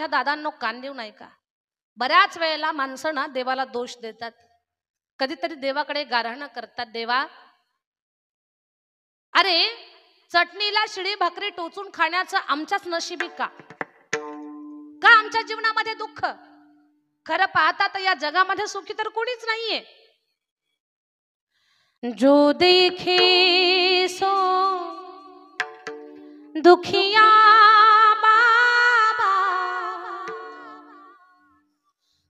माझ्या दादांनो कान देऊ नाही का? बऱ्याच वेळेला माणसं ना देवाला दोष देतात, कधीतरी देवाकडे गारहाणं करतात, देवा अरे चटणीला शिळी भाकरी टोचून खाण्याचं आमच्याच नशिबी का? का आमच्या जीवनामध्ये दुःख? खरं पाहता तर या जगामध्ये सुखी तर कोणीच नाहीये. जो देखे सो दुखिया बाबा,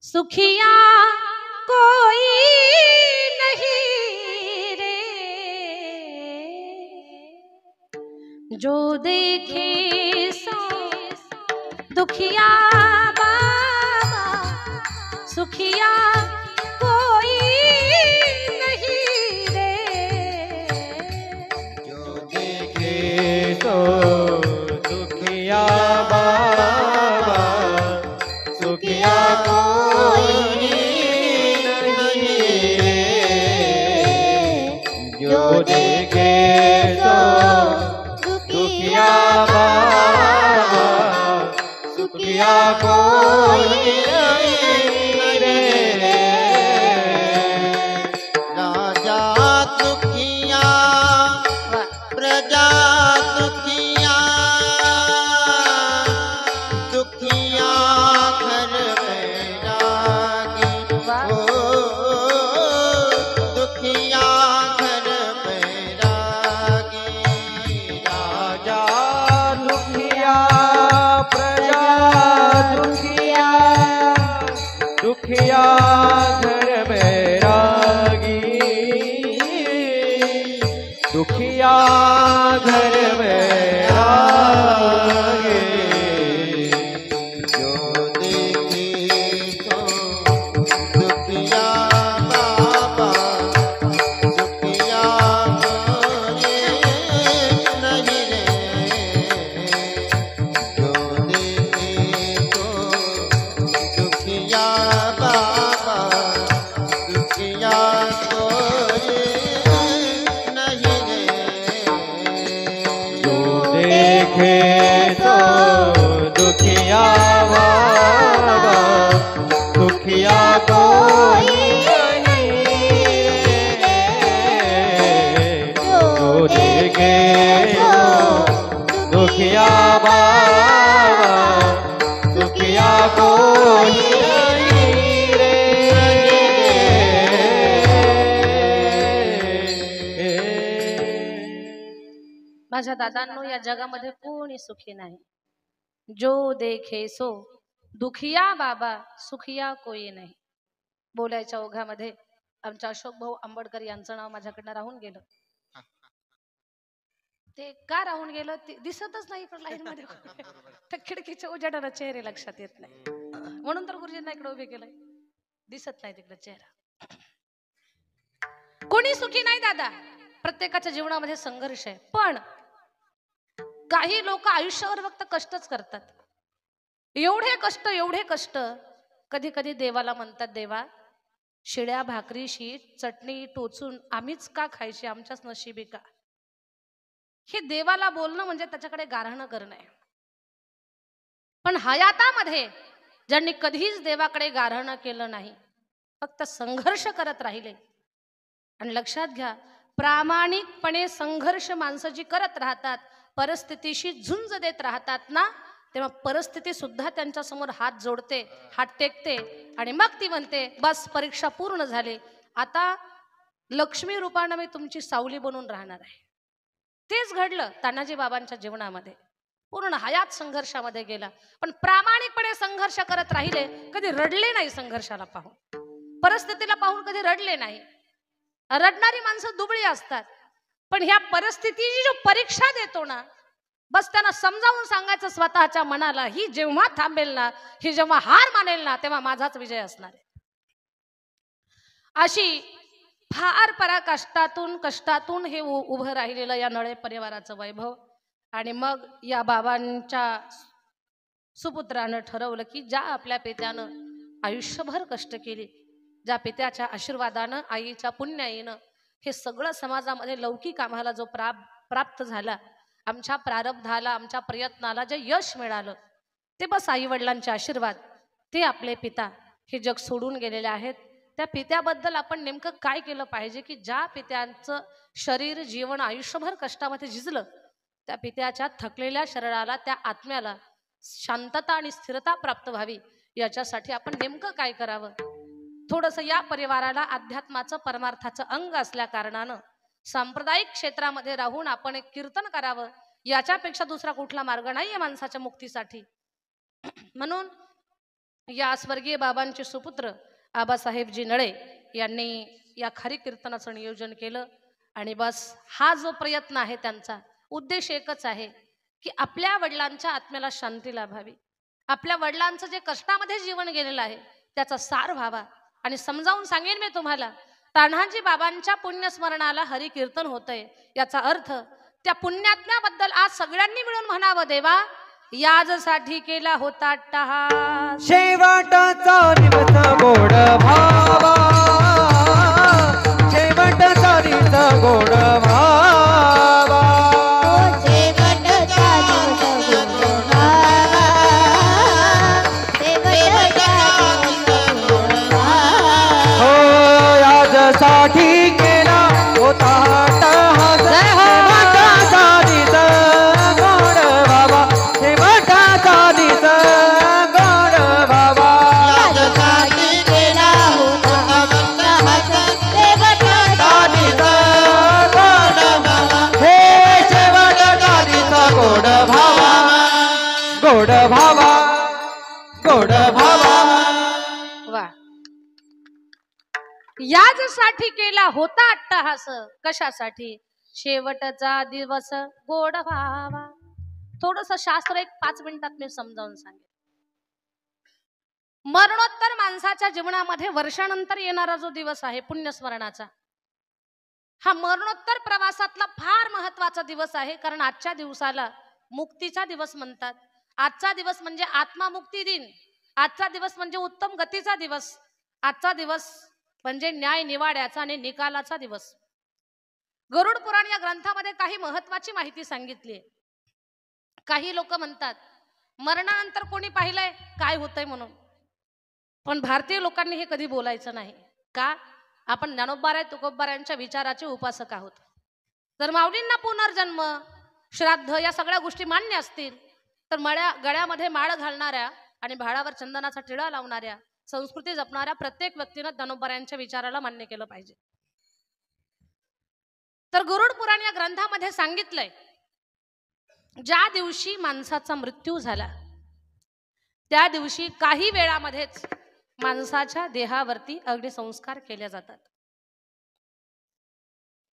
सुखिया कोई नहीं रे. जो देखे सो दुखिया बाबा, सुखिया कोई नहीं रे. जो देखे तो दुखिया बाबा, सुखिया कोई नहीं रे. जो देखे तो दुखिया बाबा, सुखिया कोई नहीं रे. राजा दुखिया प्रजा दुखिया, दुखिया घर में रागी. दुखिया घर में रागी. राजा दुखिया प्रजा दुखिया, दुखिया घर में रागी. दुखिया घर में रागी. जो देखे तो दुखिया बाबा, सुखिया कोई नहीं रे. जो देखे तो दुखिया बाबा, सुखिया कोई नहीं रे. जो देखे तो दुखिया बाबा, दुखिया कोई नहीं रे. जो देखे तो दुखिया बाबा, सुखिया कोई नहीं रे. माझ्या दादांनो या जगामध्ये कोणी सुखी नाही. जो देखे सो दुखिया बाबा, सुखिया कोई नाही. बोलायच्या ओघामध्ये आमच्या अशोक भाऊ आंबेडकर यांचं नाव माझ्याकडनं राहून गेलं. ते का राहून गेलं ते दिसतच नाही इकडे लाईन मध्ये. त्या खिडकीच्या उजेडाला चेहरे लक्षात येत नाही, म्हणून तर गुरुजींना इकडे उभे केलंय. दिसत नाही तिकडे चेहरा. कोणी सुखी नाही दादा. प्रत्येकाच्या जीवनामध्ये संघर्ष आहे, पण काही लोक आयुष्यावर फक्त कष्टच करतात. एवढे कष्ट कधी कधी देवाला म्हणतात, देवा शिळ्या भाकरीशी चटणी टोचून आम्हीच का खायची, आमच्याच नशिबी का? हे देवाला बोलणं म्हणजे त्याच्याकडे गारहाणं करणं आहे. पण हयातामध्ये ज्यांनी कधीच देवाकडे गारहाणं केलं नाही, फक्त संघर्ष करत राहिले. आणि लक्षात घ्या, प्रामाणिकपणे संघर्ष माणसं जी करत राहतात, परिस्थितीशी झुंज देत राहतात ना, तेव्हा परिस्थिती सुद्धा त्यांच्या समोर हात जोडते, हात टेकते आणि मग ती म्हणते, बस परीक्षा पूर्ण झाली, आता लक्ष्मी रूपानं मी तुमची सावली बनून राहणार आहे. तेच घडलं तानाजी बाबांच्या जीवनामध्ये. पूर्ण हयात संघर्षामध्ये गेला, पण प्रामाणिकपणे संघर्ष करत राहिले. कधी रडले नाही, संघर्षाला पाहून, परिस्थितीला पाहून कधी रडले नाही. रडणारी माणसं दुबळी असतात, पण ह्या परिस्थितीची जो परीक्षा देतो ना, बस त्यांना समजावून सांगायचं स्वतःच्या मनाला, ही जेव्हा थांबेल ना, ही जेव्हा हार मानेल ना, तेव्हा माझाच विजय असणार आहे. अशी फार कष्टातून हे उभं राहिलेलं या नळे परिवाराचं वैभव. आणि मग या बाबांच्या सुपुत्रानं ठरवलं की ज्या आपल्या पित्यानं आयुष्यभर कष्ट केले, ज्या पित्याच्या आशीर्वादानं, आईच्या पुण्याईनं हे सगळं समाजामध्ये लौकिक आम्हाला जो प्राप्त झाला, आमच्या प्रारब्धाला, आमच्या प्रयत्नाला जे यश मिळालं, ते बस आई वडिलांचे आशीर्वाद, ते आपले पिता हे जग सोडून गेलेले आहेत. त्या पित्याबद्दल आपण नेमकं काय केलं पाहिजे की ज्या पित्यांचं शरीर जीवन आयुष्यभर कष्टामध्ये झिजलं, त्या पित्याच्या थकलेल्या शरीराला, त्या आत्म्याला शांतता आणि स्थिरता प्राप्त व्हावी, याच्यासाठी आपण नेमकं काय करावं. थोडंसं या परिवाराला अध्यात्माचं परमार्थाचं अंग असल्या कारणानं सांप्रदायिक क्षेत्रामध्ये राहून आपण एक कीर्तन करावं. याच्यापेक्षा दुसरा कुठला मार्ग नाहीये माणसाच्या मुक्तीसाठी. म्हणून या स्वर्गीय बाबांचे सुपुत्र आबासाहेबजी नळे यांनी या खरी कीर्तनाचं नियोजन केलं. आणि बस हा जो प्रयत्न आहे त्यांचा उद्देश एकच आहे की आपल्या वडिलांच्या आत्म्याला शांती लाभावी, आपल्या वडिलांचं जे कष्टामध्ये जीवन गेलेलं आहे त्याचा सार व्हावा. आणि समजावून सांगेन मी तुम्हाला, तान्हाजी बाबांच्या पुण्यस्मरणाला हरी कीर्तन होतंय, याचा अर्थ त्या पुण्यात्म्याबद्दल आज सगळ्यांनी मिळून म्हणावं, देवा याजसाठी केला होता अट्टहास, शेवटचा दिवस गोड भावा, शेवटचा दिवस गोड भावा, शेवटचा दिवस गोड भावा, शेवटचा दिवस गोड भावा. हो यासाठी केला होता अट्टहास, शेवटचा दिवस गोड भावा, शेवटचा दिवस गोड भावा, यासाठी केला होता अट्टहास, शेवटचा दिवस गोड भावा. हे शेवटचा दिवस गोड भावा, गोड भावा, गोड भावा. वा, याजसाठी केला होता अट्टहास. कशासाठी? शेवटचा दिवस गोड व्हावा. थोडस शास्त्र एक 5 मिनिटात मी समजावून सांगेन. मरणोत्तर माणसाच्या जीवनामध्ये वर्षानंतर येणारा जो दिवस आहे पुण्यस्मरणाचा, हा मरणोत्तर प्रवासातला फार महत्वाचा दिवस आहे. कारण आजच्या दिवसाला मुक्तीचा दिवस म्हणतात. आजचा दिवस म्हणजे आत्मामुक्ती दिन, आजचा दिवस म्हणजे उत्तम गतीचा दिवस, आजचा दिवस म्हणजे न्याय निवाड्याचा आणि निकालाचा दिवस. गरुड पुराण या ग्रंथामध्ये काही महत्वाची माहिती सांगितली आहे. काही लोक म्हणतात मरणानंतर कोणी पाहिलंय काय होतंय म्हणून, पण भारतीय लोकांनी हे कधी बोलायचं नाही. का? आपण ज्ञानोबाराय तुकोबारायांच्या विचाराचे उपासक आहोत. जर माऊलींना पुनर्जन्म, श्राद्ध या सगळ्या गोष्टी मान्य असतील तर गळ्यामध्ये माळ घालणाऱ्या आणि भाळावर चंदनाचा टिळा लावणाऱ्या, संस्कृती जपणाऱ्या प्रत्येक व्यक्तीनं ज्ञानोबारायांच्या विचाराला मान्य केलं पाहिजे. तर गरुड पुराण या ग्रंथामध्ये सांगितलंय, ज्या दिवशी माणसाचा मृत्यू झाला त्या दिवशी काही वेळामध्येच माणसाच्या देहावरती अग्निसंस्कार केले जातात.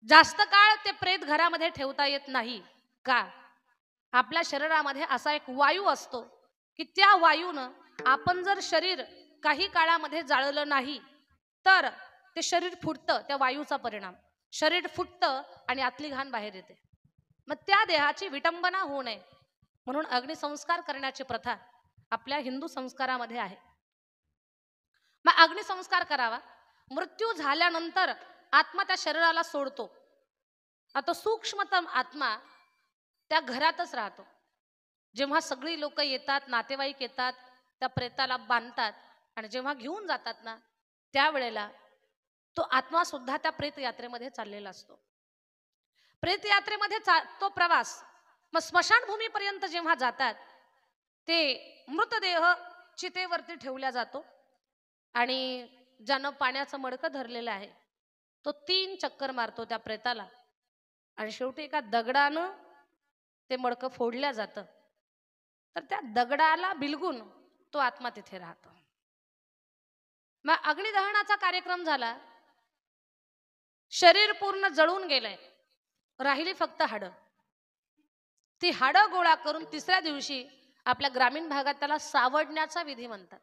जास्त काळ ते प्रेत घरामध्ये ठेवता येत नाही. का? आपल्या शरीरामध्ये असा एक वायू असतो की त्या वायूनं आपण जर शरीर काही काळामध्ये जाळलं नाही तर ते शरीर फुटतं. त्या वायूचा परिणाम शरीर फुटतं आणि आतली घाण बाहेर येते. मग त्या देहाची विटंबना होऊ नये म्हणून अग्निसंस्कार करण्याची प्रथा आपल्या हिंदू संस्कारामध्ये आहे. मग अग्निसंस्कार करावा. मृत्यू झाल्यानंतर आत्मा त्या शरीराला सोडतो. आता सूक्ष्मतम आत्मा त्या घरातच राहतो. जेव्हा सगळी लोक येतात, नातेवाईक येतात, त्या प्रेताला बांधतात आणि जेव्हा घेऊन जातात ना, त्यावेळेला तो आत्मा सुद्धा त्या प्रेत यात्रेमध्ये चाललेला असतो. प्रेत यात्रेमध्ये तो प्रवास मग स्मशानभूमीपर्यंत जेव्हा जातात, ते मृतदेह चितेवरती ठेवला जातो आणि ज्यानं पाण्याचं मडकं धरलेलं आहे तो 3 चक्कर मारतो त्या प्रेताला आणि शेवटी एका दगडानं ते मडकं फोडल्या जातं. तर त्या दगडाला बिलगून तो आत्मा तिथे राहतो. मग अग्निदहनाचा कार्यक्रम झाला, शरीर पूर्ण जळून गेलंय, राहिली फक्त हाडं. ती हाडं गोळा करून 3ऱ्या दिवशी आपल्या ग्रामीण भागात त्याला सावडण्याचा विधी म्हणतात.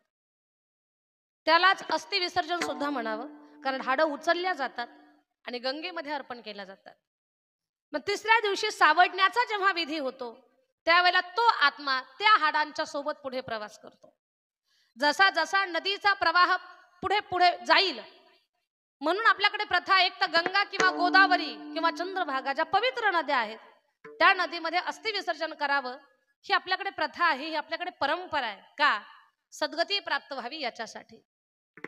त्यालाच अस्थि विसर्जन सुद्धा म्हणावं, कारण हाडं उचलल्या जातात आणि गंगेमध्ये अर्पण केल्या जातात. मग 3ऱ्या दिवशी सावडण्याचा जेव्हा विधी होतो त्यावेळेला तो आत्मा त्या हाडांच्या सोबत पुढे प्रवास करतो. जसा जसा नदीचा प्रवाह पुढे पुढे जाईल म्हणून आपल्याकडे प्रथा, एक तर गंगा किंवा गोदावरी किंवा चंद्रभागा ज्या पवित्र नद्या आहेत त्या नदीमध्ये अस्थि विसर्जन करावं ही आपल्याकडे प्रथा आहे, ही आपल्याकडे परंपरा आहे. का? सद्गती प्राप्त व्हावी याच्यासाठी.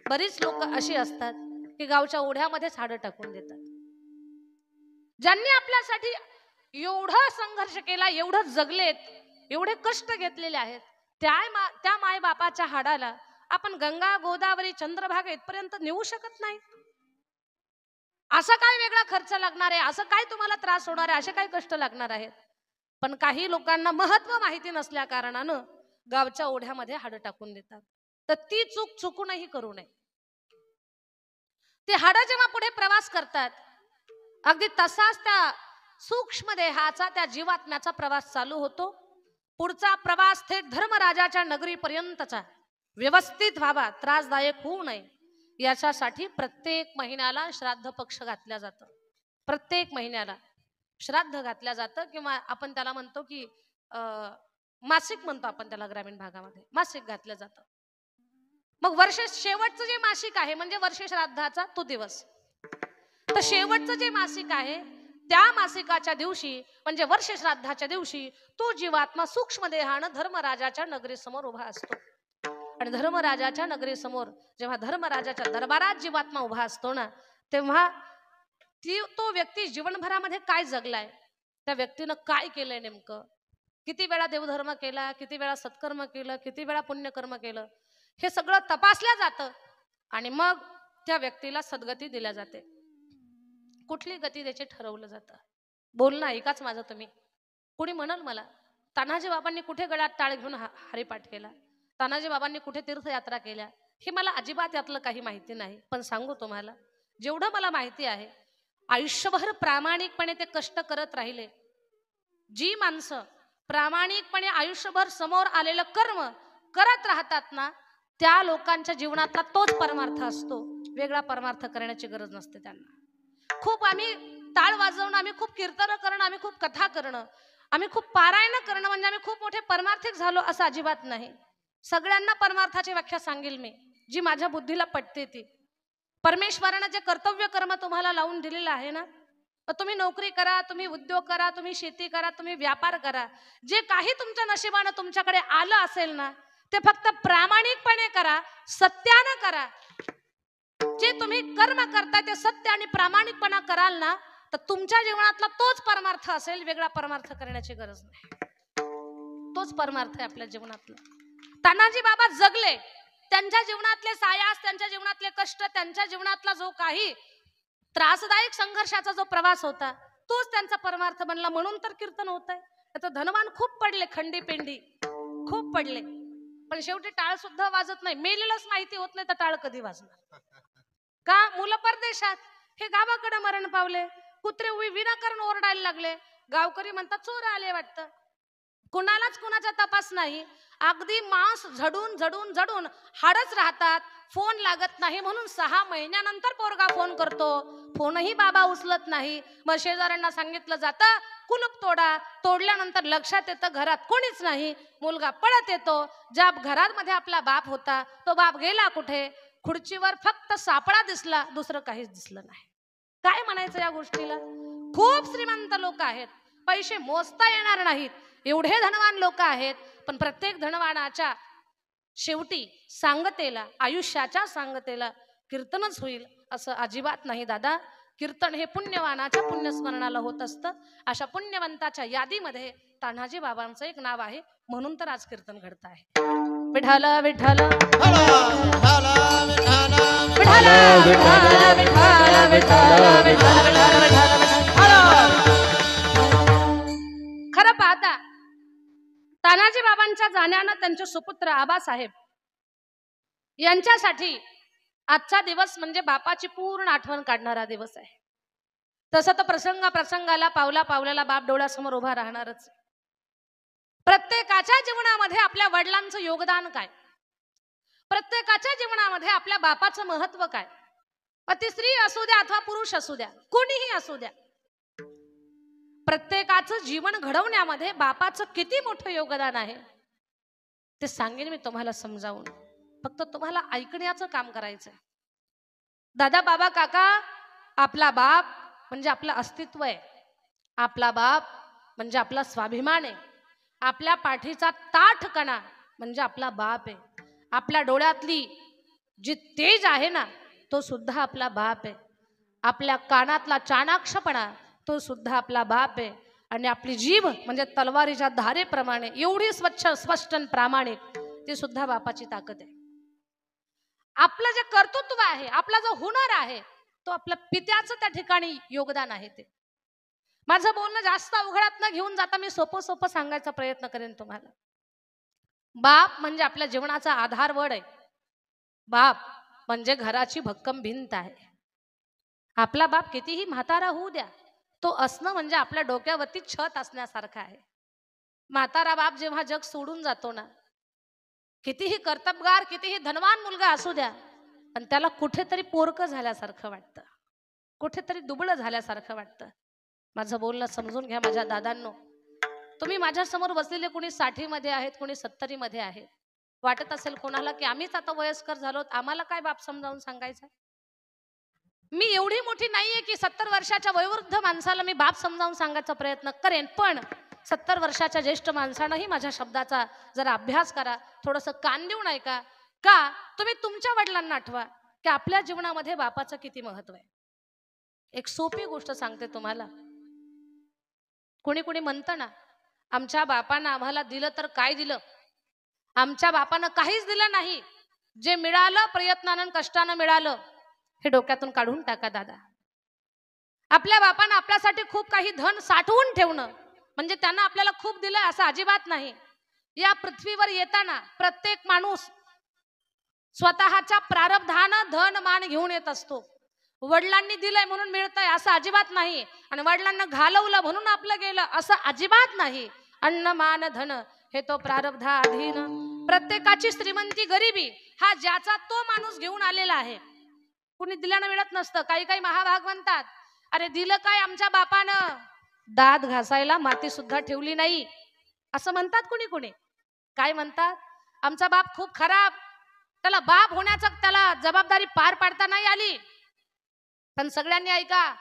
बरीच लोक अशी असतात की गावच्या ओढ्यामध्येच हाडं टाकून देतात. ज्यांनी आपल्यासाठी एवढा संघर्ष केला, एवढं जगलेत, एवढे कष्ट घेतलेले आहेत, त्या माय बापाच्या हाडाला आपण गंगा गोदावरी चंद्रभागा इथपर्यंत नेऊ शकत नाही. असा काय वेगळा खर्च लागणार आहे, असं काय तुम्हाला त्रास होणार आहे, असे काय कष्ट लागणार आहेत. पण काही लोकांना महत्व माहिती नसल्या कारणानं गावच्या ओढ्यामध्ये हाडं टाकून देतात. तर ती चूक चुकूनही करू नये. ते हाडं जेव्हा पुढे प्रवास करतात, अगदी तसाच त्या सूक्ष्म देहाचा, त्या जीवात्म्याचा प्रवास चालू होतो. पुढचा प्रवास थेट धर्मराजाच्या नगरीपर्यंतचा व्यवस्थित व्हावा, त्रासदायक होऊ नये याच्यासाठी प्रत्येक महिन्याला श्राद्ध पक्ष घातल्या जातं. प्रत्येक महिन्याला श्राद्ध घातल्या जातं, किंवा आपण त्याला म्हणतो की मासिक म्हणतो आपण त्याला, ग्रामीण भागामध्ये मासिक घातलं जातं. मग वर्ष शेवटचं जे मासिक आहे म्हणजे वर्ष श्राद्धाचा तो दिवस, तर शेवटचं जे मासिक आहे त्या मासिकाच्या दिवशी म्हणजे वर्ष श्राद्धाच्या दिवशी तो जीवात्मा सूक्ष्म देहानं धर्मराजाच्या नगरीसमोर उभा असतो. आणि धर्मराजाच्या नगरीसमोर जेव्हा धर्मराजाच्या दरबारात जीवात्मा उभा असतो ना, तेव्हा तो व्यक्ती जीवनभरामध्ये काय जगलाय, त्या व्यक्तीनं काय केलंय, नेमकं किती वेळा देवधर्म केला, किती वेळा सत्कर्म केलं, किती वेळा पुण्यकर्म केलं, हे सगळं तपासलं जातं. आणि मग त्या व्यक्तीला सद्गती दिल्या जाते. कुठली गती त्याचे ठरवलं जातं. बोलणं ऐकाच माझं तुम्ही. कुणी म्हणाल मला, तानाजी बाबांनी कुठे गळ्यात टाळ घेऊन हरिपाठ केला, तानाजी बाबांनी कुठे तीर्थयात्रा केल्या, हे मला अजिबात यातलं काही माहिती नाही. पण सांगू तुम्हाला, जेवढं मला माहिती आहे, आयुष्यभर प्रामाणिकपणे ते कष्ट करत राहिले. जी माणसं प्रामाणिकपणे आयुष्यभर समोर आलेलं कर्म करत राहतात ना, त्या लोकांच्या जीवनातला तोच परमार्थ असतो. वेगळा परमार्थ करण्याची गरज नसते त्यांना. खूप आम्ही टाळ वाजवणं, आम्ही खूप कीर्तन करणं, आम्ही खूप कथा करणं, आम्ही खूप पारायण करणं म्हणजे आम्ही खूप मोठे परमार्थिक झालो असं अजिबात नाही. सगळ्यांना परमार्थाची व्याख्या सांगेल मी, जी माझ्या बुद्धीला पटते ती. परमेश्वरानं जे कर्तव्य कर्म तुम्हाला लावून दिलेलं आहे ना, तुम्ही नोकरी करा, तुम्ही उद्योग करा, तुम्ही शेती करा, तुम्ही व्यापार करा, जे काही तुमच्या नशिबानं तुमच्याकडे आलं असेल ना, ते फक्त प्रामाणिकपणे करा, सत्यानं करा. जे तुम्ही कर्म करताय ते सत्य आणि प्रामाणिकपणा कराल ना, तर तुमच्या जीवनातला तोच परमार्थ असेल. वेगळा परमार्थ करण्याची गरज नाही. तोच परमार्थ आहे आपल्या जीवनातला. तानाजी बाबा जगले, त्यांच्या जीवनातले सायास, त्यांच्या जीवनातले कष्ट, त्यांच्या जीवनातला जो काही त्रासदायक संघर्षाचा जो प्रवास होता, तोच त्यांचा परमार्थ बनला. म्हणून तर कीर्तन होत आहे. तर धनवान खूप पडले, खंडी पेंडी खूप पडले, पण शेवटी टाळ सुद्धा वाजत नाही. मेलेलंच माहिती होत नाही तर टाळ कधी वाजणार. का? मुलं परदेशात, हे गावाकडे मरण पावले. कुत्रे विनाकारण ओरडायला लागले. गावकरी म्हणतात चोर आले वाटतं. कुणालाच कुणाचा तपास नाही. अगदी मांस झडून झडून झडून हाडच राहतात. फोन लागत नाही म्हणून 6 महिन्यानंतर पोरगा फोन करतो. फोनही बाबा उचलत नाही. मग शेजाऱ्यांना सांगितलं जातं कुलूप तोडा. तोडल्यानंतर लक्षात येतं घरात कोणीच नाही. मुलगा पळत येतो. ज्या घरामध्ये आपला बाप होता तो बाप गेला कुठे? खुर्चीवर फक्त सापळा दिसला, दुसरं काहीच दिसलं नाही. काय म्हणायचं या गोष्टीला? खूप श्रीमंत लोक आहेत, पैसे मोजता येणार नाहीत, एवढे धनवान लोक आहेत, पण प्रत्येक धनवानाच्या शेवटी सांगतेला, आयुष्याच्या सांगतेला कीर्तनच होईल असं अजिबात नाही दादा. कीर्तन हे पुण्यवानाच्या पुण्यस्मरणाला होत असतं. अशा पुण्यवंताच्या यादीमध्ये तान्हाजी बाबांचं एक नाव आहे, म्हणून तर आज कीर्तन घडत आहे. विठ्ठल विठ्ठल खरं पाहता तानाजी बाबांच्या जाण्यानं त्यांचे सुपुत्र आबासाहेब यांच्यासाठी आजचा दिवस म्हणजे बापाची पूर्ण आठवण काढणारा दिवस आहे. तसं तर प्रसंगाला पावला पावल्याला बाप डोळ्यासमोर उभा राहणारच. प्रत्येकाच्या जीवनामध्ये आपल्या वडिलांचं योगदान काय, प्रत्येकाच्या जीवनामध्ये आपल्या बापाचं महत्व काय, ती स्त्री असू द्या अथवा पुरुष असू द्या, कोणीही असू द्या, प्रत्येकाचं जीवन घडवण्यामध्ये बापाचं किती मोठं योगदान आहे ते सांगेन मी तुम्हाला समजावून. फक्त तुम्हाला ऐकण्याचं काम करायचंय. दादा बाबा काका, आपला बाप म्हणजे आपलं अस्तित्व आहे. आपला बाप म्हणजे आपला स्वाभिमान आहे. आपल्या पाठीचा ताठकणा म्हणजे आपला बाप आहे. आपल्या डोळ्यातली जी तेज आहे ना तो सुद्धा आपला बाप आहे. आपल्या कानातला चाणाक्षपणा तो सुद्धा आपला बाप आहे. आणि आपली जीभ म्हणजे तलवारीच्या धारेप्रमाणे एवढी स्वच्छ स्पष्ट आणि प्रामाणिक ती सुद्धा बापाची ताकद आहे. आपलं जे कर्तृत्व आहे, आपला जो हुनर आहे तो आपल्या पित्याचं त्या ठिकाणी योगदान आहे. ते माझं बोलणं जास्त अवघडात न घेऊन जाता मी सोपं सोपं सांगायचा प्रयत्न करेन तुम्हाला. बाप म्हणजे आपल्या जीवनाचा आधारवड आहे. बाप म्हणजे घराची भक्कम भिंत आहे. आपला बाप कितीही म्हातारा होऊ द्या, तो असणं म्हणजे आपल्या डोक्यावरती छत असण्यासारखं आहे. म्हातारा बाप जेव्हा जग सोडून जातो ना, कितीही कर्तबगार कितीही धनवान मुलगा असू द्या, पण त्याला कुठेतरी पोरकं झाल्यासारखं वाटतं, कुठेतरी दुबळं झाल्यासारखं वाटतं. माझं बोलणं समजून घ्या माझ्या दादांनो. तुम्ही माझ्या समोर बसलेले कोणी 60 मध्ये आहेत, कोणी 70 मध्ये आहेत. वाटत असेल कोणाला की आम्हीच आता वयस्कर झालो, आम्हाला काय बाप समजावून सांगायचं. मी एवढी मोठी नाहीये की 70 वर्षाच्या वयोवृद्ध माणसाला मी बाप समजावून सांगायचा प्रयत्न करेन, पण 70 वर्षाच्या ज्येष्ठ माणसानंही माझ्या शब्दाचा जरा अभ्यास करा, थोडंसं कान देऊन ऐका. का तुम्ही तुमच्या वडिलांना आठवा की आपल्या जीवनामध्ये बापाचं किती महत्व आहे. एक सोपी गोष्ट सांगते तुम्हाला. कोणी कोणी म्हणतं ना, आमच्या बापानं आम्हाला दिलं तर काय दिलं, आमच्या बापानं काहीच दिलं नाही, जे मिळालं प्रयत्नानं कष्टानं मिळालं. हे डोक्यातून काढून टाका दादा. आपल्या बापानं आपल्यासाठी खूप काही धन साठवून ठेवणं म्हणजे त्यांना आपल्याला खूप दिलंय असं अजिबात नाही. या पृथ्वीवर येताना प्रत्येक माणूस स्वतःच्या प्रारब्धानं धन मान घेऊन येत असतो. वडिलांनी दिलंय म्हणून मिळतंय असं अजिबात नाही, आणि वडिलांना घालवलं म्हणून आपलं गेलं असं अजिबात नाही. अन्न मान धन हे तो प्रारब्धाधीन. प्रत्येकाची श्रीमंती गरिबी हा ज्याचा तो माणूस घेऊन आलेला आहे. कुणी दिल्यानं मिळत नसतं. काही काही महाभाग म्हणतात, अरे दिलं काय आमच्या बापानं, दात घासायला माती सुद्धा ठेवली नाही असं म्हणतात. कुणी कुणी काय म्हणतात, आमचा बाप खूप खराब, त्याला बाप होण्याचं त्याला जबाबदारी पार पाडता नाही आली. पण सगळ्यांनी ऐका,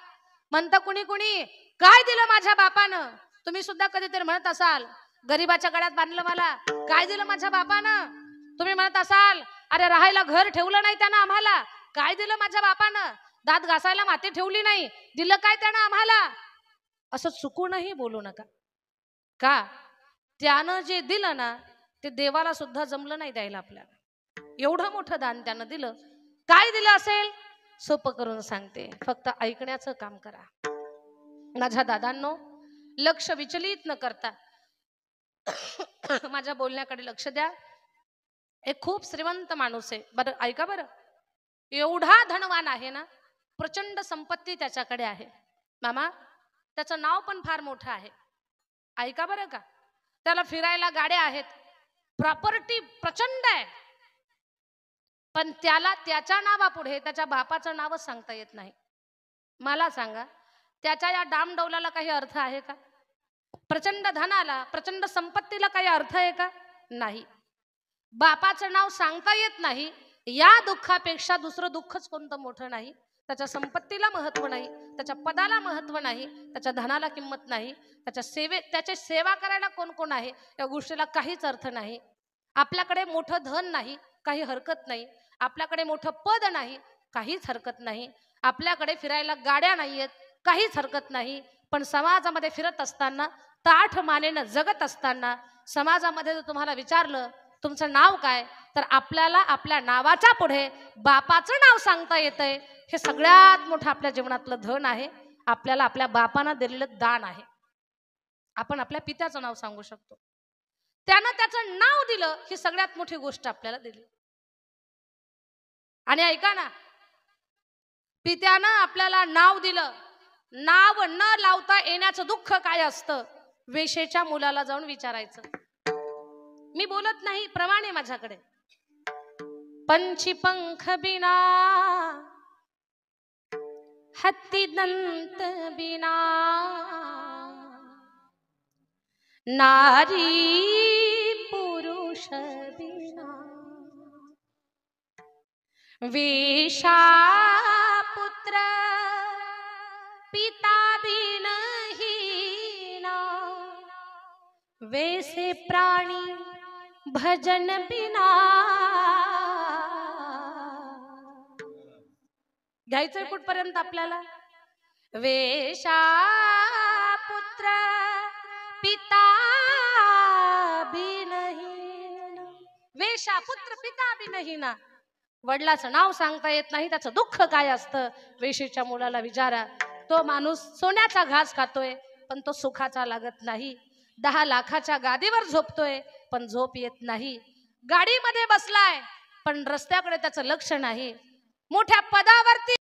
म्हणतं कुणी कुणी, काय दिलं माझ्या बापानं. तुम्ही सुद्धा कधीतरी म्हणत असाल, गरीबाच्या गळ्यात बांधलं मला, काय दिलं माझ्या बापानं. तुम्ही म्हणत असाल, अरे राहायला घर ठेवलं नाही त्यानं आम्हाला, काय दिलं माझ्या बापानं. दात घासायला माती ठेवली नाही, दिलं काय त्यानं आम्हाला. असं चुकूनही बोलू नका. का त्यानं जे दिलं ना ते देवाला सुद्धा जमलं नाही द्यायला आपल्याला. एवढं मोठं दान त्यानं दिलं. काय दिलं असेल सोपं करून सांगते, फक्त ऐकण्याचं काम करा. माझ्या दादांनो, लक्ष विचलित न करता माझ्या बोलण्याकडे लक्ष द्या. एक खूप श्रीमंत माणूस आहे. बरं ऐका बरं, एवढा धनवान आहे ना, प्रचंड संपत्ती त्याच्याकडे आहे. मामा त्याचं नाव पण फार मोठं आहे. ऐका बरं का, त्याला फिरायला गाड्या आहेत, प्रॉपर्टी प्रचंड आहे, पण त्याला त्याच्या नावापुढे त्याच्या बापाचं नावच सांगता येत नाही. मला सांगा, त्याच्या या डामडौलाला काही अर्थ आहे का? प्रचंड धनाला प्रचंड संपत्तीला काही अर्थ आहे का? नाही. बापाचं नाव सांगता येत नाही या दुःखापेक्षा दुसरं दुःखच कोणतं मोठं नाही. त्याच्या संपत्तीला महत्व नाही, त्याच्या पदाला महत्व नाही, त्याच्या धनाला किंमत नाही, त्याची सेवा करायला कोण कोण आहे या गोष्टीला काहीच अर्थ नाही. आपल्याकडे मोठं धन नाही, काही हरकत नाही. आपल्याकडे मोठं पद नाही, काहीच हरकत नाही. आपल्याकडे फिरायला गाड्या नाहीयेत, काहीच हरकत नाही. पण समाजामध्ये फिरत असताना, ताठ मानेनं जगत असताना, समाजामध्ये जर तुम्हाला विचारलं तुमचं नाव काय, तर आपल्याला आपल्या नावाच्या पुढे बापाचं नाव सांगता येतंय. हे सगळ्यात मोठं आपल्या जीवनातलं धन आहे. आपल्याला आपल्या बापानं दिलेलं दान आहे. आपण आपल्या पित्याचं नाव सांगू शकतो. त्यानं त्याचं नाव दिलं ही सगळ्यात मोठी गोष्ट आपल्याला दिली. आणि ऐका ना, पित्यानं आपल्याला नाव दिलं, नाव न लावता येण्याचं दुःख काय असतं वेशेच्या मुलाला जाऊन विचारायचं. मी बोलत नाही, प्रमाण आहे माझ्याकडे. पंछी पंख बिना हत्ती दंत बिना नारी पुरुष बिना वेशा पुत्र पिता बिनहीना वैसे प्राणी भजन बिना घ्यायचंय कुठपर्यंत आपल्याला वेशा पुत्र पिता बिनहीन वेशा पुत्र पिता बिनहीन वडिलाचं नाव सांगता येत नाही त्याचं दुःख काय असतं वेशीच्या मुलाला विचारा तो माणूस सोन्याचा घास खातोय पण तो सुखाचा लागत नाही 10 लाखाच्या गादीवर झोपतोय पण झोप येत नाही गाडीमध्ये बसलाय पण रस्त्याकडे त्याचं लक्ष नाही मोठ्या पदावरती